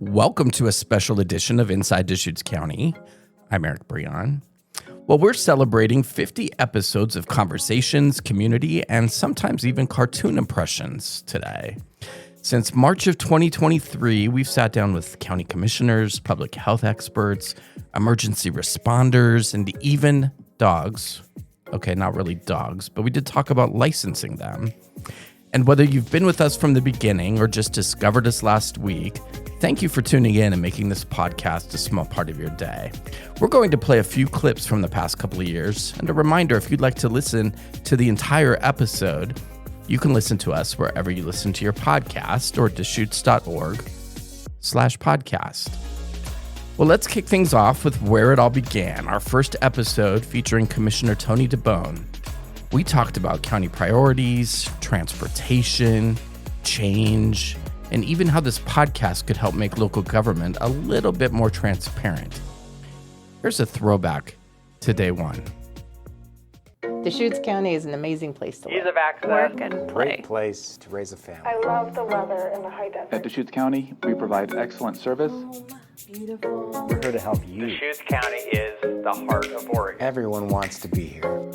Welcome to a special edition of Inside Deschutes County. I'm Eric Breon. Well, we're celebrating 50 episodes of conversations, community, and sometimes even cartoon impressions today. Since March of 2023, we've sat down with county commissioners, public health experts, emergency responders, and even dogs. Okay, not really dogs, but we did talk about licensing them. And whether you've been with us from the beginning or just discovered us last week, thank you for tuning in and making this podcast a small part of your day. We're going to play a few clips from the past couple of years. And a reminder, if you'd like to listen to the entire episode, you can listen to us wherever you listen to your podcast or deschutes.org/podcast. Well, let's kick things off with where it all began, our first episode featuring Commissioner Tony DeBone. We talked about county priorities, transportation, change, and even how this podcast could help make local government a little bit more transparent. Here's a throwback to day one. Deschutes County is an amazing place to live, Ease of access. work, and play. Great place to raise a family. I love the weather and the high desert. At Deschutes County, we provide excellent service. We're here to help you. Deschutes County is the heart of Oregon. Everyone wants to be here.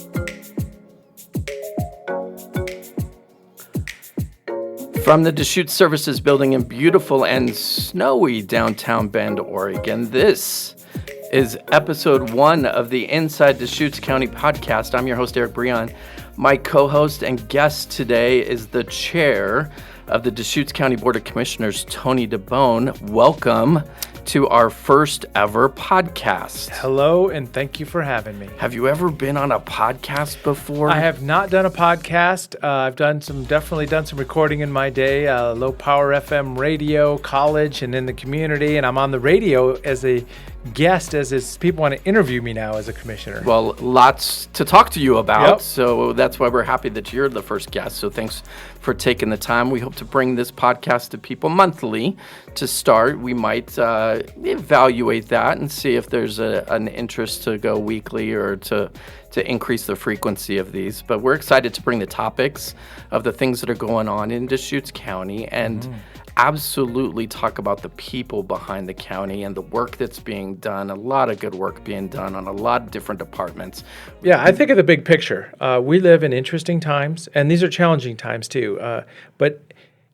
From the Deschutes Services Building in beautiful and snowy downtown Bend, Oregon, this is episode 1 of the Inside Deschutes County podcast. I'm your host, Eric Breon. My co-host and guest today is the chair of the Deschutes County Board of Commissioners, Tony DeBone. Welcome to our first ever podcast. Hello, and thank you for having me. Have you ever been on a podcast before? I have not done a podcast. I've definitely done some recording in my day, low power FM radio, college, and in the community. And I'm on the radio as a guest, as people want to interview me now as a commissioner. Well, lots to talk to you about. Yep. So that's why we're happy that you're the first guest. So thanks for taking the time. We hope to bring this podcast to people monthly to start. We might evaluate that and see if there's an interest to go weekly or to increase the frequency of these. But we're excited to bring the topics of the things that are going on in Deschutes County and absolutely talk about the people behind the county and the work that's being done. A lot of good work being done on a lot of different departments. Yeah, I think of the big picture. We live in interesting times, and these are challenging times too.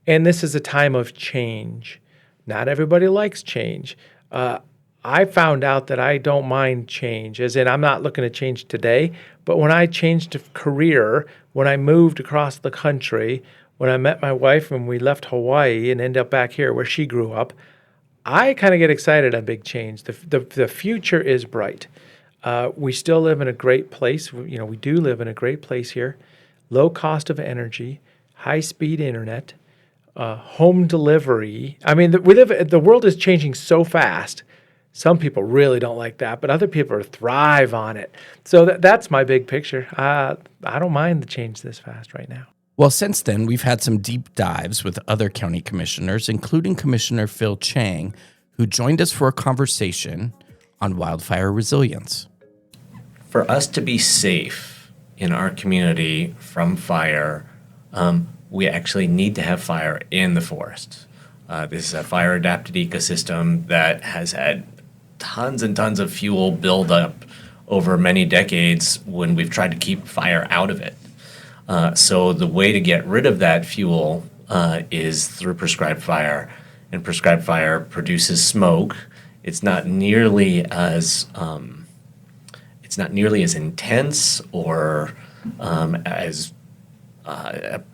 And this is a time of change. Not everybody likes change. I found out that I don't mind change, as in I'm not looking to change today, but when I changed career, when I moved across the country, when I met my wife and we left Hawaii and ended up back here where she grew up, I kind of get excited on big change. The future is bright. We still live in a great place. We do live in a great place here. Low cost of energy, high-speed internet, home delivery. I mean, the world is changing so fast. Some people really don't like that, but other people thrive on it. So that's my big picture. I don't mind the change this fast right now. Well, since then, we've had some deep dives with other county commissioners, including Commissioner Phil Chang, who joined us for a conversation on wildfire resilience. For us to be safe in our community from fire, we actually need to have fire in the forest. This is a fire-adapted ecosystem that has had tons and tons of fuel build up over many decades when we've tried to keep fire out of it. So the way to get rid of that fuel is through prescribed fire, and prescribed fire produces smoke. It's not nearly as intense or as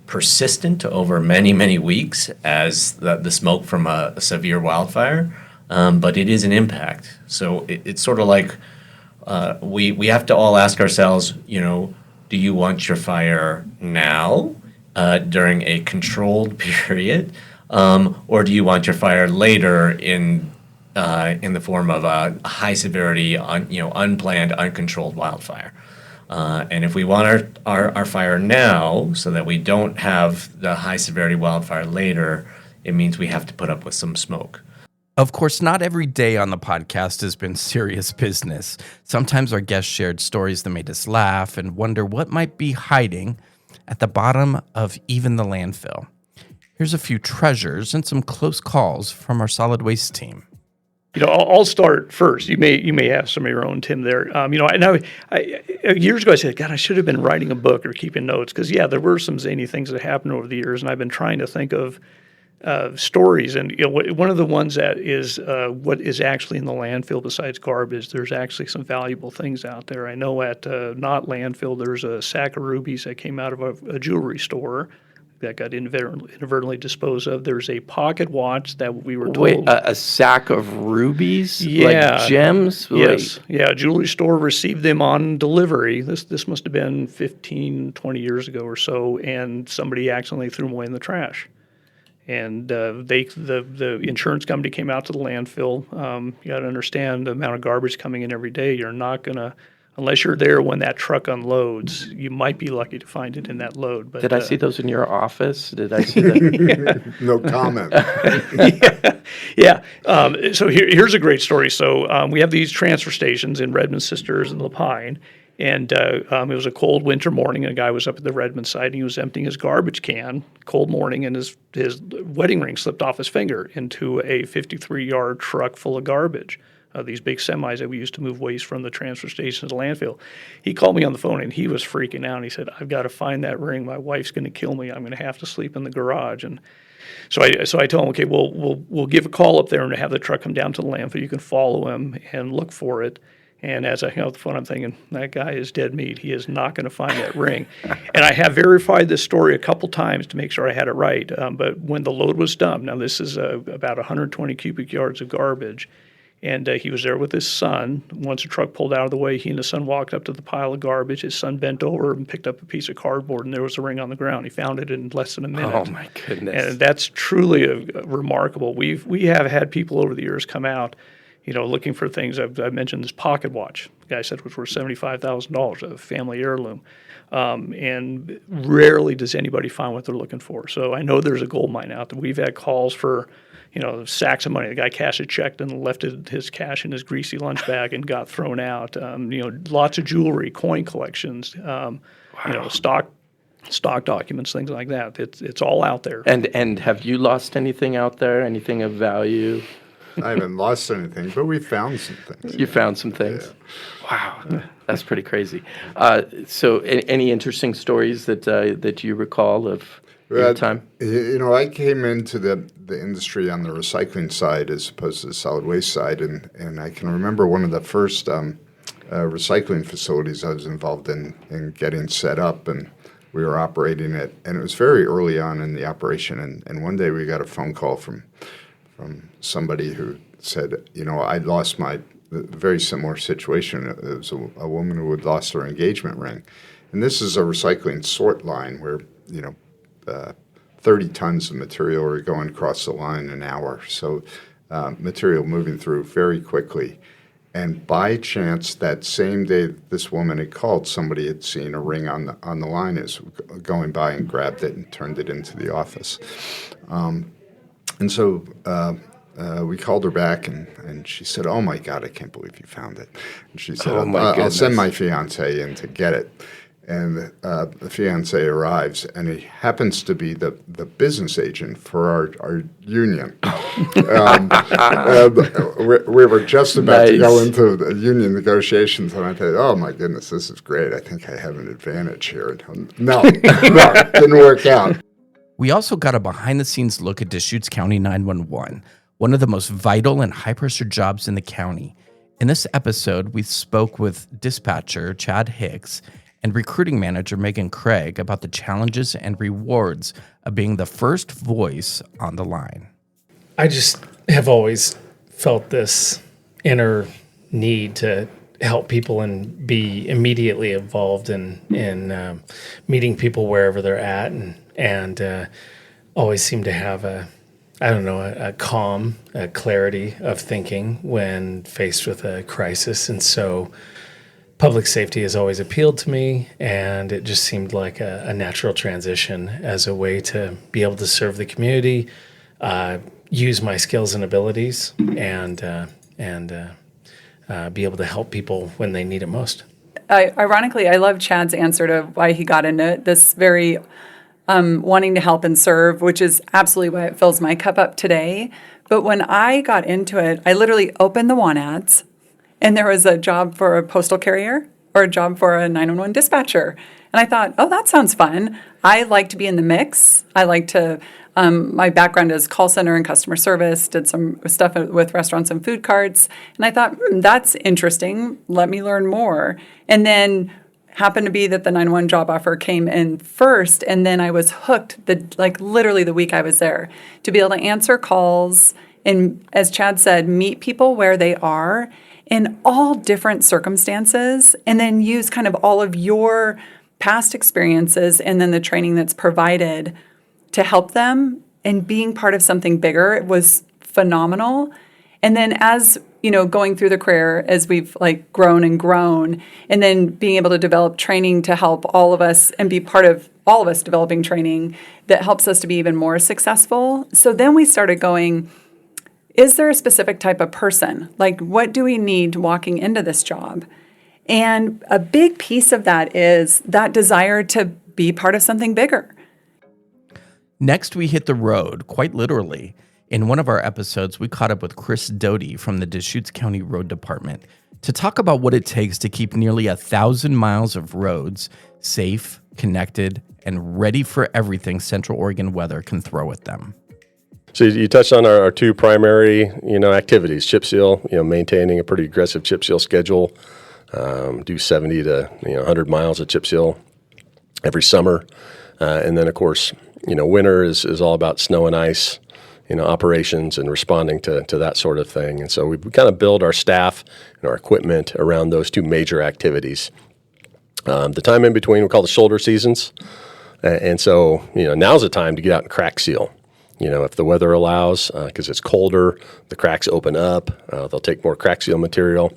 persistent over many, many weeks as the smoke from a severe wildfire, but it is an impact. So it's sort of like we have to all ask ourselves, do you want your fire now during a controlled period, or do you want your fire later in the form of a high severity, unplanned, uncontrolled wildfire? And if we want our fire now so that we don't have the high severity wildfire later, it means we have to put up with some smoke. Of course, not every day on the podcast has been serious business. Sometimes our guests shared stories that made us laugh and wonder what might be hiding at the bottom of even the landfill. Here's a few treasures and some close calls from our solid waste team. I'll start first. You may have some of your own, Tim. There, years ago I said, God, I should have been writing a book or keeping notes because there were some zany things that happened over the years, and I've been trying to think of stories. And one of the ones that is what is actually in the landfill besides garbage. There's actually some valuable things out there. I know at not landfill, there's a sack of rubies that came out of a jewelry store that got inadvertently disposed of. There's a pocket watch that we were told. Wait, a sack of rubies? Like gems? Yes. Yeah, a jewelry store received them on delivery. This must have been 15, 20 years ago or so, and somebody accidentally threw them away in the trash. And the insurance company came out to the landfill. You got to understand the amount of garbage coming in every day. You're not going to, unless you're there when that truck unloads, you might be lucky to find it in that load. But did I see those in your office? Did I see that? No comment. Yeah. So here's a great story. So we have these transfer stations in Redmond Sisters and Lapine. And it was a cold winter morning, and a guy was up at the Redmond site, and he was emptying his garbage can, cold morning, and his wedding ring slipped off his finger into a 53-yard truck full of garbage. These big semis that we used to move waste from the transfer station to the landfill. He called me on the phone, and he was freaking out. He said, I've got to find that ring. My wife's going to kill me. I'm going to have to sleep in the garage. And so I told him, okay, we'll give a call up there and have the truck come down to the landfill. You can follow him and look for it. And as I hung up the phone, I'm thinking, that guy is dead meat. He is not going to find that ring. And I have verified this story a couple times to make sure I had it right. But when the load was dumped, now this is about 120 cubic yards of garbage, and he was there with his son. Once the truck pulled out of the way, he and his son walked up to the pile of garbage. His son bent over and picked up a piece of cardboard, and there was a ring on the ground. He found it in less than a minute. Oh, my goodness. And that's truly remarkable. We have had people over the years come out, looking for things. I've mentioned this pocket watch. The guy said it was worth $75,000, a family heirloom. And rarely does anybody find what they're looking for. So I know there's a gold mine out there. We've had calls for, sacks of money. The guy cashed a check and left his cash in his greasy lunch bag and got thrown out. Lots of jewelry, coin collections, stock documents, things like that. It's all out there. And have you lost anything out there? Anything of value? I haven't lost anything, but we found some things. You found some things? Yeah. Wow, that's pretty crazy. So any interesting stories that you recall of your time? I came into the industry on the recycling side as opposed to the solid waste side, and I can remember one of the first recycling facilities I was involved in getting set up, and we were operating it, and it was very early on in the operation, and one day we got a phone call from somebody who said, I'd lost my very similar situation. It was a woman who had lost her engagement ring. And this is a recycling sort line where, 30 tons of material are going across the line in an hour. So material moving through very quickly. And by chance, that same day this woman had called, somebody had seen a ring on the line, is going by and grabbed it and turned it into the office. And so we called her back, and she said, "Oh my God, I can't believe you found it." And she said, "I'll send my fiance in to get it." And the fiance arrives, and he happens to be the business agent for our union. We were just about to go into the union negotiations, and I thought, "Oh my goodness, this is great. I think I have an advantage here." No, didn't work out. We also got a behind-the-scenes look at Deschutes County 911, one of the most vital and high-pressure jobs in the county. In this episode, we spoke with dispatcher Chad Hicks and recruiting manager Megan Craig about the challenges and rewards of being the first voice on the line. I just have always felt this inner need to help people and be immediately involved in meeting people wherever they're at, and always seem to have a calm, a clarity of thinking when faced with a crisis. And so public safety has always appealed to me, and it just seemed like a natural transition as a way to be able to serve the community, use my skills and abilities, and be able to help people when they need it most. Ironically, I love Chad's answer to why he got into this very wanting to help and serve, which is absolutely why it fills my cup up today. But when I got into it, I literally opened the want ads, and there was a job for a postal carrier or a job for a 911 dispatcher. And I thought, oh, that sounds fun. I like to be in the mix. I like to, my background is call center and customer service, did some stuff with restaurants and food carts. And I thought, that's interesting. Let me learn more. And then happened to be that the 911 job offer came in first, and then I was hooked, literally the week I was there, to be able to answer calls and, as Chad said, meet people where they are in all different circumstances, and then use kind of all of your past experiences and then the training that's provided to help them. And being part of something bigger, it was phenomenal. And then as going through the career, as we've grown and grown, and then being able to develop training to help all of us and be part of all of us developing training that helps us to be even more successful. So then we started going, is there a specific type of person? What do we need walking into this job? And a big piece of that is that desire to be part of something bigger. Next, we hit the road, quite literally. In one of our episodes, we caught up with Chris Doty from the Deschutes County Road Department to talk about what it takes to keep nearly 1,000 miles of roads safe, connected, and ready for everything Central Oregon weather can throw at them. So you touched on our two primary, activities: chip seal, maintaining a pretty aggressive chip seal schedule, do 70 to 100 miles of chip seal every summer, and then of course, winter is all about snow and ice. Operations and responding to that sort of thing. And so we kind of build our staff and our equipment around those two major activities. The time in between we call the shoulder seasons. And so, now's the time to get out and crack seal. If the weather allows, because it's colder, the cracks open up, they'll take more crack seal material.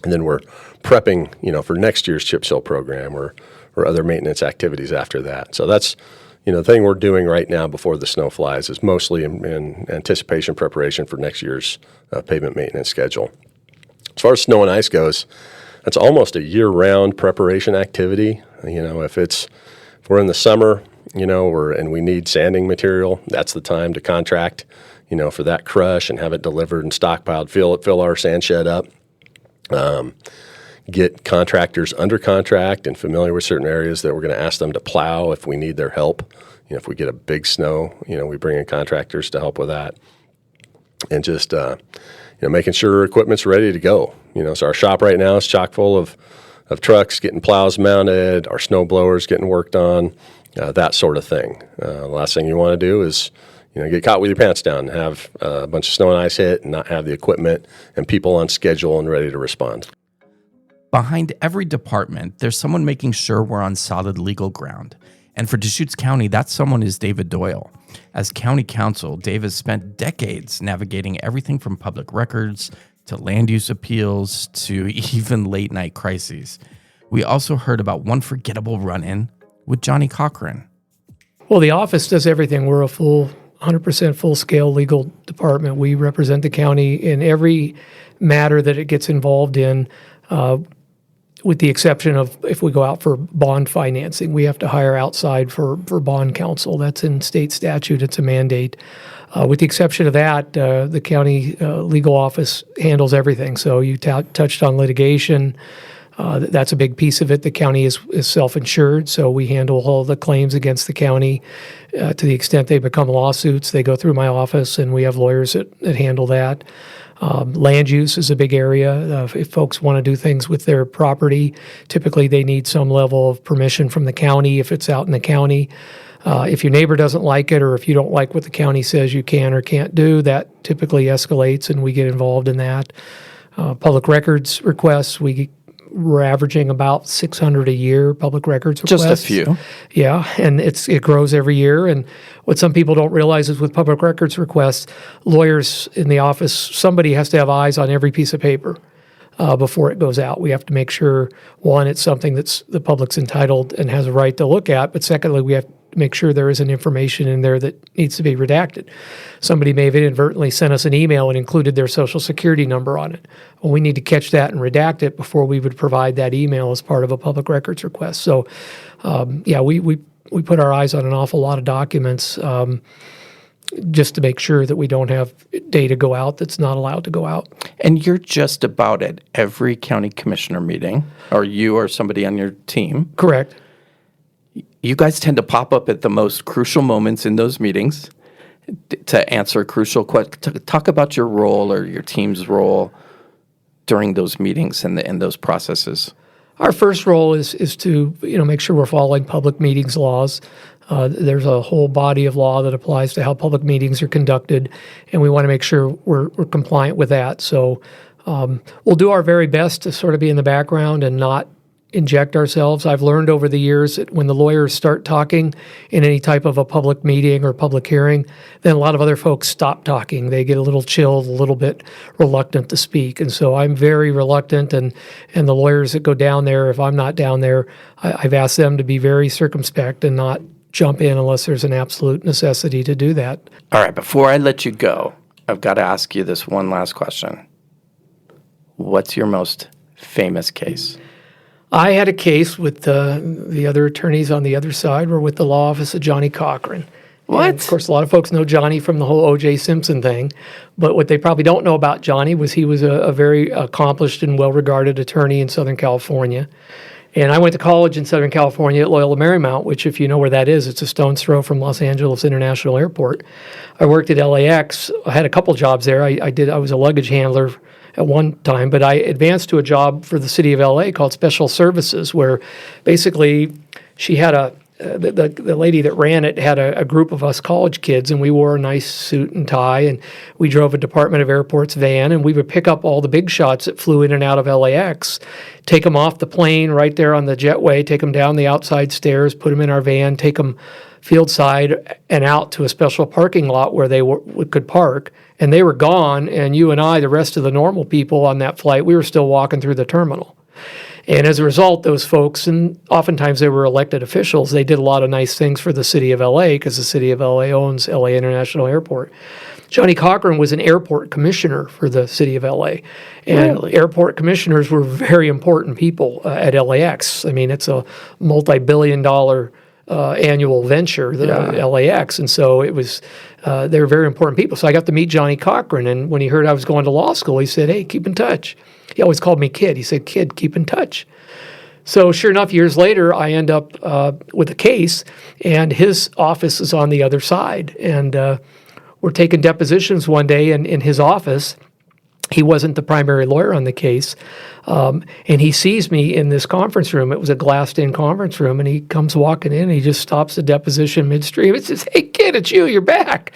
And then we're prepping, for next year's chip seal program or other maintenance activities after that. So that's the thing we're doing right now before the snow flies is mostly in anticipation preparation for next year's pavement maintenance schedule. As far as snow and ice goes, that's almost a year-round preparation activity. If we're in the summer, and we need sanding material, that's the time to contract, for that crush and have it delivered and stockpiled, fill our sand shed up. Get contractors under contract and familiar with certain areas that we're going to ask them to plow if we need their help. If we get a big snow, we bring in contractors to help with that. And just, making sure equipment's ready to go. So our shop right now is chock full of trucks getting plows mounted, our snow blowers getting worked on, that sort of thing. The last thing you want to do is, get caught with your pants down and have a bunch of snow and ice hit and not have the equipment and people on schedule and ready to respond. Behind every department, there's someone making sure we're on solid legal ground. And for Deschutes County, that someone is David Doyle. As county counsel, Dave has spent decades navigating everything from public records to land use appeals to even late night crises. We also heard about one forgettable run-in with Johnny Cochran. Well, the office does everything. We're a 100% full-scale legal department. We represent the county in every matter that it gets involved in. With the exception of if we go out for bond financing, we have to hire outside for bond counsel. That's in state statute. It's a mandate. With the exception of that, the county legal office handles everything. So you touched on litigation. That's a big piece of it. The county is self-insured, so we handle all the claims against the county. To the extent they become lawsuits, they go through my office, and we have lawyers that handle that. Land use is a big area. If folks want to do things with their property, typically they need some level of permission from the county if it's out in the county. If your neighbor doesn't like it, or if you don't like what the county says you can or can't do, that typically escalates and we get involved in that. Public records requests, we're averaging about 600 a year, public records requests. Just a few. Yeah, and it grows every year. And what some people don't realize is with public records requests, lawyers in the office, somebody has to have eyes on every piece of paper before it goes out. We have to make sure, one, it's something that's the public's entitled and has a right to look at, but secondly, we have to make sure there isn't information in there that needs to be redacted. Somebody may have inadvertently sent us an email and included their social security number on it. Well, we need to catch that and redact it before we would provide that email as part of a public records request. So, we we put our eyes on an awful lot of documents just to make sure that we don't have data go out that's not allowed to go out. And you're just about at every county commissioner meeting, or you or somebody on your team. Correct. You guys tend to pop up at the most crucial moments in those meetings to answer crucial questions. Talk about your role or your team's role during those meetings and those processes. Our first role is to make sure we're following public meetings laws. There's a whole body of law that applies to how public meetings are conducted, and we want to make sure we're compliant with that. So we'll do our very best to sort of be in the background and not inject ourselves. I've learned over the years that when the lawyers start talking in any type of a public meeting or public hearing, then a lot of other folks stop talking. They get a little chilled, a little bit reluctant to speak. And so I'm very reluctant, and the lawyers that go down there, if I'm not down there, I've asked them to be very circumspect and not jump in unless there's an absolute necessity to do that. All right, before I let you go, I've got to ask you this one last question. What's your most famous case? I had a case with the other attorneys on the other side were with the law office of Johnny Cochran. What? And of course, a lot of folks know Johnny from the whole O.J. Simpson thing, but what they probably don't know about Johnny was he was a very accomplished and well-regarded attorney in Southern California. And I went to college in Southern California at Loyola Marymount, which, if you know where that is, it's a stone's throw from Los Angeles International Airport. I worked at LAX. I had a couple jobs there. I was a luggage handler at one time, but I advanced to a job for the city of LA called Special Services, where basically she had the lady that ran it had a group of us college kids, and we wore a nice suit and tie, and we drove a Department of Airports van, and we would pick up all the big shots that flew in and out of LAX, take them off the plane right there on the jetway, take them down the outside stairs, put them in our van, take them field side and out to a special parking lot where they could park, and they were gone, and you and I, the rest of the normal people on that flight, we were still walking through the terminal. And as a result, those folks, and oftentimes they were elected officials, they did a lot of nice things for the city of LA because the city of LA owns LA International Airport. Johnny Cochran was an airport commissioner for the city of LA. And really? Airport commissioners were very important people at LAX. I mean, it's a multi-billion-dollar annual venture, LAX. And so it was, they were very important people. So I got to meet Johnny Cochran. And when he heard I was going to law school, he said, "Hey, keep in touch." He always called me Kid. He said, "Kid, keep in touch." So sure enough, years later, I end up with a case, and his office is on the other side. And we're taking depositions one day in his office. He wasn't the primary lawyer on the case. And he sees me in this conference room. It was a glassed-in conference room, and he comes walking in, and he just stops the deposition midstream and says, "Hey, Kid, it's you. You're back."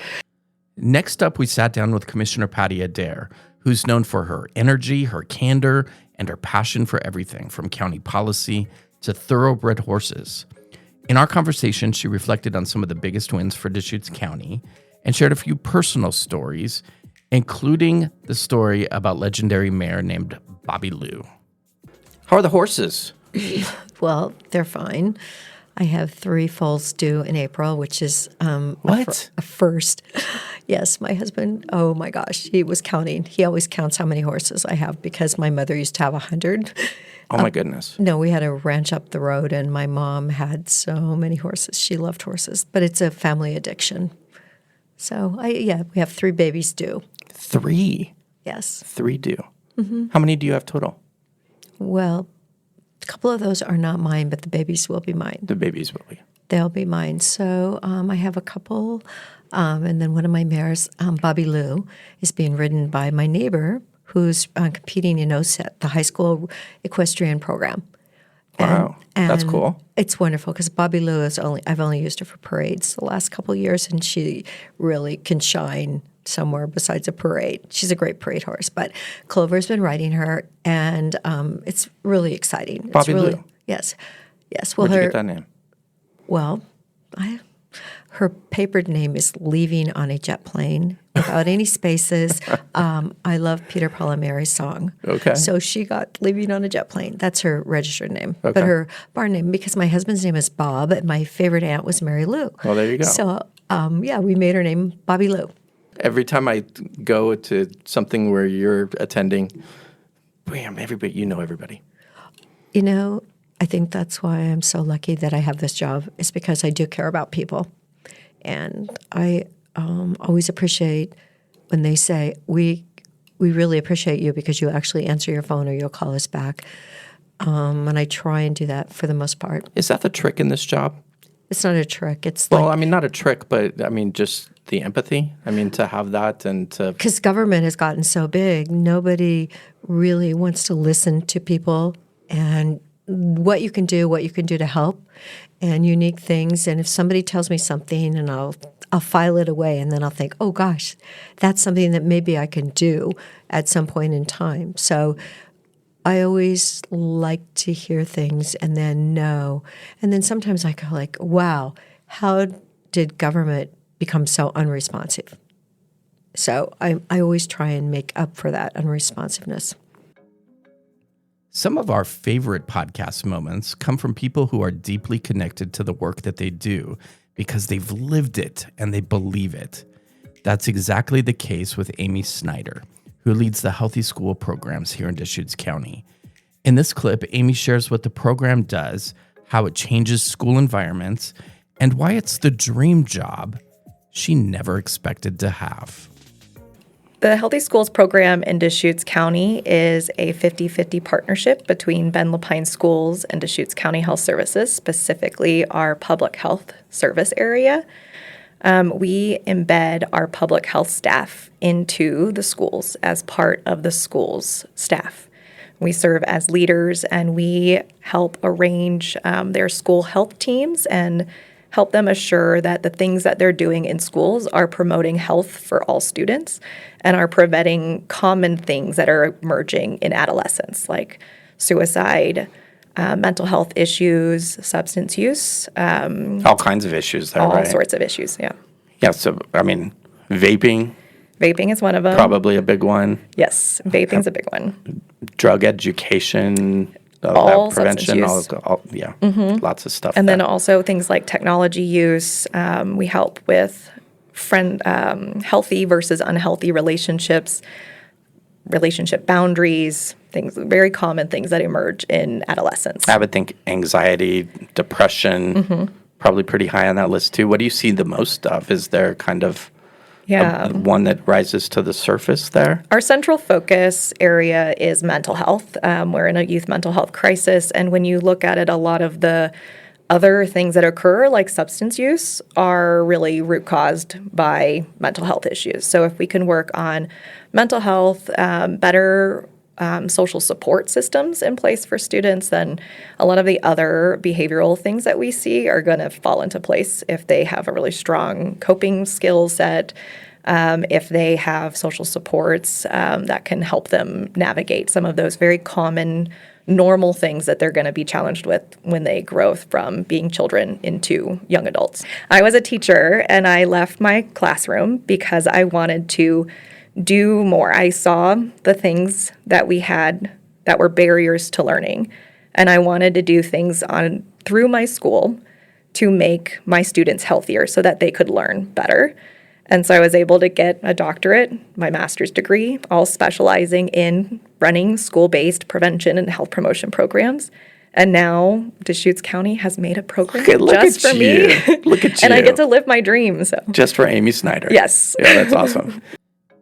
Next up, we sat down with Commissioner Patty Adair, who's known for her energy, her candor, and her passion for everything from county policy to thoroughbred horses. In our conversation, she reflected on some of the biggest wins for Deschutes County and shared a few personal stories, including the story about legendary mare named Bobby Lou. How are the horses? Well, they're fine. I have 3 foals due in April, which is a first. Yes, my husband, oh my gosh, he was counting. He always counts how many horses I have because my mother used to have 100. Oh my goodness. No, we had a ranch up the road, and my mom had so many horses. She loved horses, but it's a family addiction. So, we have 3 babies due. 3? Yes. 3 due. Mm-hmm. How many do you have total? Well, a couple of those are not mine, but the babies will be mine. The babies will be. They'll be mine. So I have a couple, and then one of my mares, Bobby Lou, is being ridden by my neighbor who's competing in OSET, the high school equestrian program. Wow, that's cool. It's wonderful because Bobby Lou I've only used her for parades the last couple of years, and she really can shine somewhere besides a parade. She's a great parade horse, but Clover's been riding her, and it's really exciting. Bobby Lou. Yes. Well, where'd you get that name? Well, her papered name is Leaving on a Jet Plane without any spaces. I love Peter Palmieri's song. Okay. So she got Leaving on a Jet Plane. That's her registered name. Okay. But her barn name, because my husband's name is Bob, and my favorite aunt was Mary Lou. Well, there you go. So, we made her name Bobby Lou. Every time I go to something where you're attending, bam, everybody, you know everybody. You know, I think that's why I'm so lucky that I have this job, is because I do care about people. And I always appreciate when they say, we really appreciate you because you actually answer your phone or you'll call us back. And I try and do that for the most part. Is that the trick in this job? It's not a trick. It's Well, I mean, not a trick, but I mean, just the empathy. I mean, to have that and to. Because government has gotten so big, nobody really wants to listen to people and what you can do to help, and unique things. And if somebody tells me something, and I'll file it away, and then I'll think, oh gosh, that's something that maybe I can do at some point in time. So I always like to hear things and then know. And then sometimes I go like, wow, how did government become so unresponsive? So I always try and make up for that unresponsiveness. Some of our favorite podcast moments come from people who are deeply connected to the work that they do because they've lived it and they believe it. That's exactly the case with Amy Snyder, who leads the Healthy School programs here in Deschutes County. In this clip, Amy shares what the program does, how it changes school environments, and why it's the dream job she never expected to have. The Healthy Schools program in Deschutes County is a 50-50 partnership between Ben Lapine Schools and Deschutes County Health Services, specifically our public health service area. We embed our public health staff into the schools as part of the school's staff. We serve as leaders, and we help arrange their school health teams and help them assure that the things that they're doing in schools are promoting health for all students and are preventing common things that are emerging in adolescence, like suicide, mental health issues, substance use. All kinds of issues there, all right? sorts of issues, yeah. Yeah, so, I mean, vaping. Vaping is one of them. Probably a big one. Yes, vaping's a big one. Drug education. All prevention, substance use. Lots of stuff. And then also things like technology use. We help with healthy versus unhealthy relationships, relationship boundaries, things, very common things that emerge in adolescence. I would think anxiety, depression, probably pretty high on that list too. What do you see the most of? Is there kind of one that rises to the surface there? Our central focus area is mental health. We're in a youth mental health crisis, and when you look at it, a lot of the other things that occur, like substance use, are really root caused by mental health issues. So if we can work on mental health, better social support systems in place for students, then a lot of the other behavioral things that we see are going to fall into place if they have a really strong coping skill set, if they have social supports that can help them navigate some of those very common normal things that they're going to be challenged with when they grow from being children into young adults. I was a teacher and I left my classroom because I wanted to do more. I saw the things that we had that were barriers to learning, and I wanted to do things through my school to make my students healthier so that they could learn better. And so I was able to get a doctorate, my master's degree, all specializing in running school-based prevention and health promotion programs. And now Deschutes County has made a program just for me. Look at you. And I get to live my dream. So just for Amy Snyder. Yes. Yeah, that's awesome.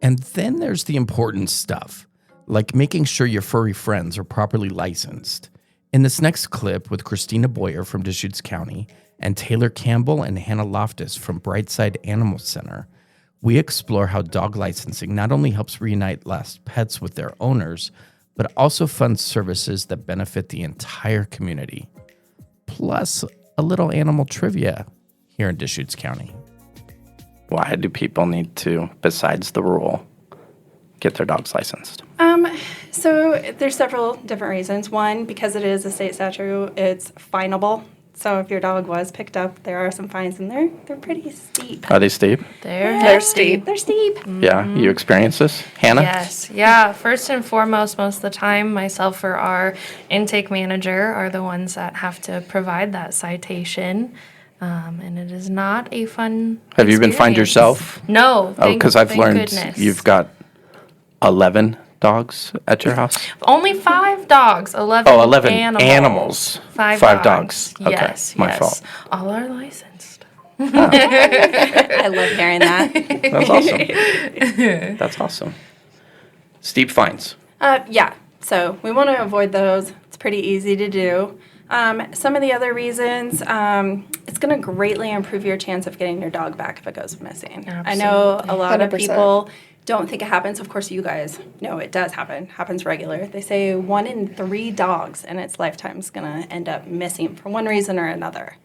And then there's the important stuff, like making sure your furry friends are properly licensed. In this next clip with Christina Boyer from Deschutes County and Taylor Campbell and Hannah Loftus from Brightside Animal Center, we explore how dog licensing not only helps reunite lost pets with their owners, but also funds services that benefit the entire community. Plus, a little animal trivia here in Deschutes County. Why do people need to, besides the rule, get their dogs licensed? So there's several different reasons. One, because it is a state statute, it's finable. So if your dog was picked up, there are some fines in there. They're pretty steep. Are they steep? They're steep. They're steep. Yeah, you experience this? Hannah? Yes, yeah. First and foremost, most of the time, myself or our intake manager are the ones that have to provide that citation. And it is not a fun Have you been fined yourself? No. Because I've learned goodness. you've got 11 dogs at your house? Only 5 dogs, 11 Oh, 11 animals. animals. 5 5 dogs. Okay, Yes, my yes. fault. All are licensed. I love hearing that. That's awesome. That's awesome. Steep fines. Yeah, so we want to avoid those. It's pretty easy to do. Some of the other reasons, it's going to greatly improve your chance of getting your dog back if it goes missing. I know a lot of 100%. people don't think it happens. Of course, you guys know it does happen. Happens regular. They say 1 in 3 dogs in its lifetime is going to end up missing for one reason or another.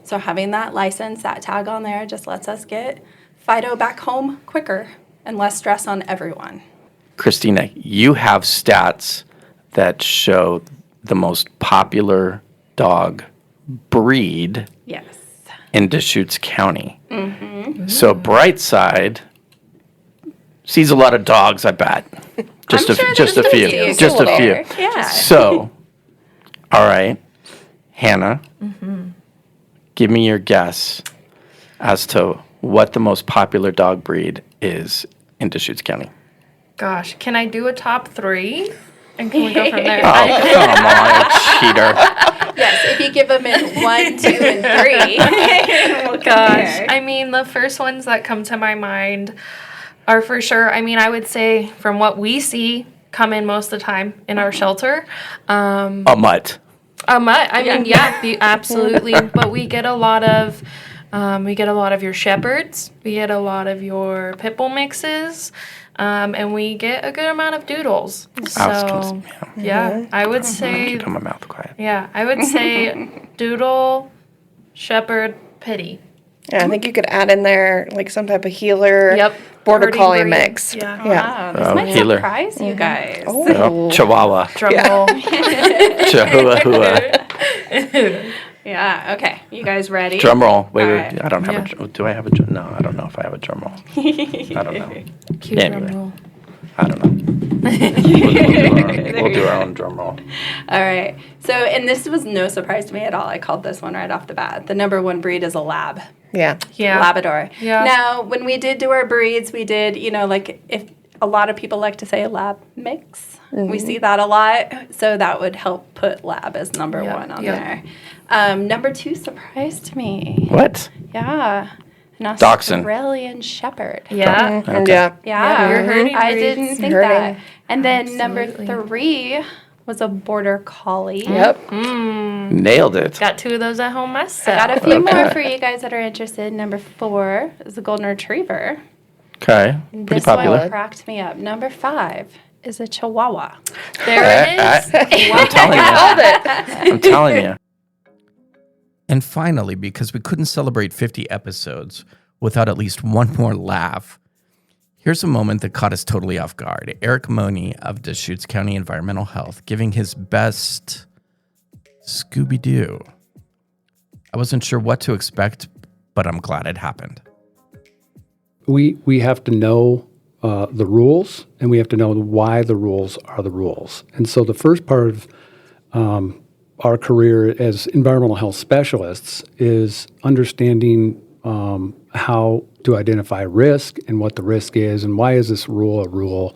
So having that license, that tag on there, just lets us get Fido back home quicker and less stress on everyone. Christina, you have stats that show the most popular dog breed Yes. in Deschutes County. Mm-hmm. So Brightside sees a lot of dogs, I bet. Just a few. Just a few. Yeah. So, all right, Hannah, give me your guess as to what the most popular dog breed is in Deschutes County. Gosh, can I do a top 3? And can we go from there? Oh, come on, cheater. Yes, if you give them in 1, 2, and 3. We'll Gosh, compare. I mean, the first ones that come to my mind are for sure, I mean, I would say from what we see come in most of the time in our shelter. A mutt. A mutt. I mean, yeah, absolutely. But we get a lot of your shepherds. We get a lot of your pit bull mixes. And we get a good amount of doodles. So, yeah, I would say. Keep my mouth quiet. Yeah, I would say doodle, shepherd, pitty. Yeah, I think you could add in there like some type of healer, border Herding collie breed. mix. Yeah. Wow, this might healer. surprise you guys. Oh, Chihuahua. Drum roll. Chihuahua. Yeah, okay. You guys ready? Drum roll. Wait, All wait. right. I don't have a. Do I have a drum? No, I don't know if I have a drum roll. I don't know. Cue Anyway. drum roll. I don't know. We'll do our own drum roll. All right. So, and this was no surprise to me at all. I called this one right off the bat. The number 1 breed is a lab. Yeah. Yeah. Labrador. Yeah. Now, when we did do our breeds, we did, like if a lot of people like to say lab mix. We see that a lot. So that would help put lab as number 1 on there. Number 2 surprised me. What? Yeah. An Dachshund. Australian Shepherd. Yeah. Okay. Yeah. You're herding I breeds. didn't think that. And then number 3 was a border collie. Yep. Nailed it. Got 2 of those at home myself. Got a few more for you guys that are interested. Number 4 is a golden retriever. Okay. Pretty This popular. one cracked me up. Number 5 is a chihuahua. There it is. I'm telling you. I'm telling you. And finally, because we couldn't celebrate 50 episodes without at least one more laugh, here's a moment that caught us totally off guard. Eric Money of Deschutes County Environmental Health giving his best Scooby-Doo. I wasn't sure what to expect, but I'm glad it happened. We have to know the rules, and we have to know why the rules are the rules. And so the first part of our career as environmental health specialists is understanding how to identify risk and what the risk is and why is this rule a rule.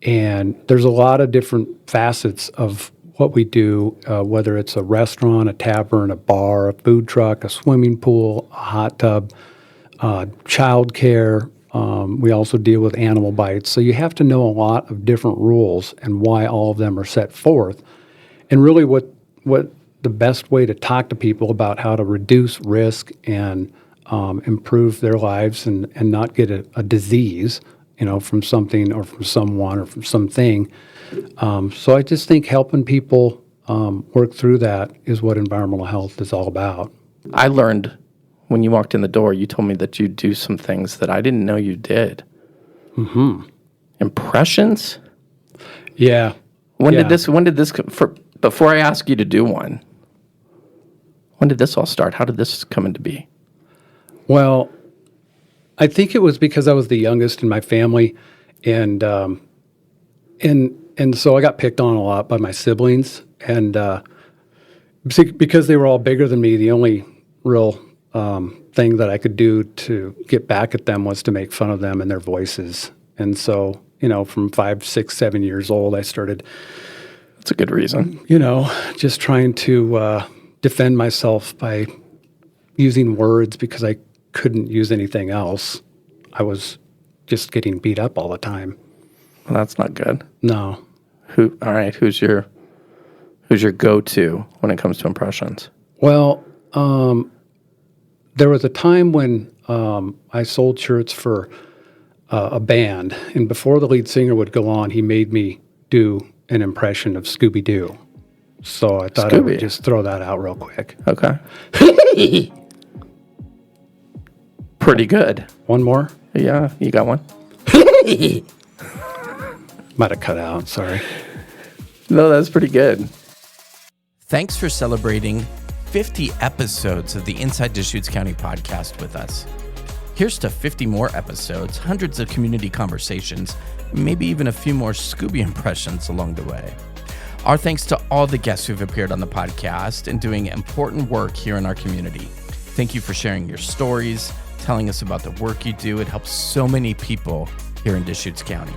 And there's a lot of different facets of what we do, whether it's a restaurant, a tavern, a bar, a food truck, a swimming pool, a hot tub, child care. We also deal with animal bites. So you have to know a lot of different rules and why all of them are set forth. And really what the best way to talk to people about how to reduce risk and improve their lives and not get a disease, from something or from someone or from something. So I just think helping people work through that is what environmental health is all about. I learned when you walked in the door, you told me that you do some things that I didn't know you did. Mm-hmm. Impressions? Yeah. When did this before I ask you to do one, when did this all start? How did this come into be? Well, I think it was because I was the youngest in my family, and so I got picked on a lot by my siblings, and because they were all bigger than me, the only real thing that I could do to get back at them was to make fun of them and their voices. And so, from 5, 6, 7 years old, I started. That's a good reason. Just trying to defend myself by using words because I couldn't use anything else. I was just getting beat up all the time. Well, that's not good. No. All right. Who's your go-to when it comes to impressions? Well, there was a time when I sold shirts for a band, and before the lead singer would go on, he made me do an impression of Scooby-Doo. So I thought I would just throw that out real quick. Okay. Pretty good. One more? Yeah, you got one? Might have cut out, sorry. No, that's pretty good. Thanks for celebrating 50 episodes of the Inside Deschutes County podcast with us. Here's to 50 more episodes, hundreds of community conversations, maybe even a few more Scooby impressions along the way. Our thanks to all the guests who've appeared on the podcast and doing important work here in our community. Thank you for sharing your stories, telling us about the work you do. It helps so many people here in Deschutes County.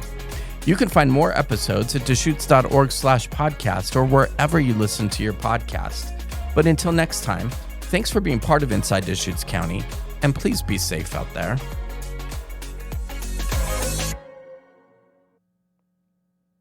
You can find more episodes at deschutes.org/podcast or wherever you listen to your podcast. But until next time, thanks for being part of Inside Deschutes County, and please be safe out there.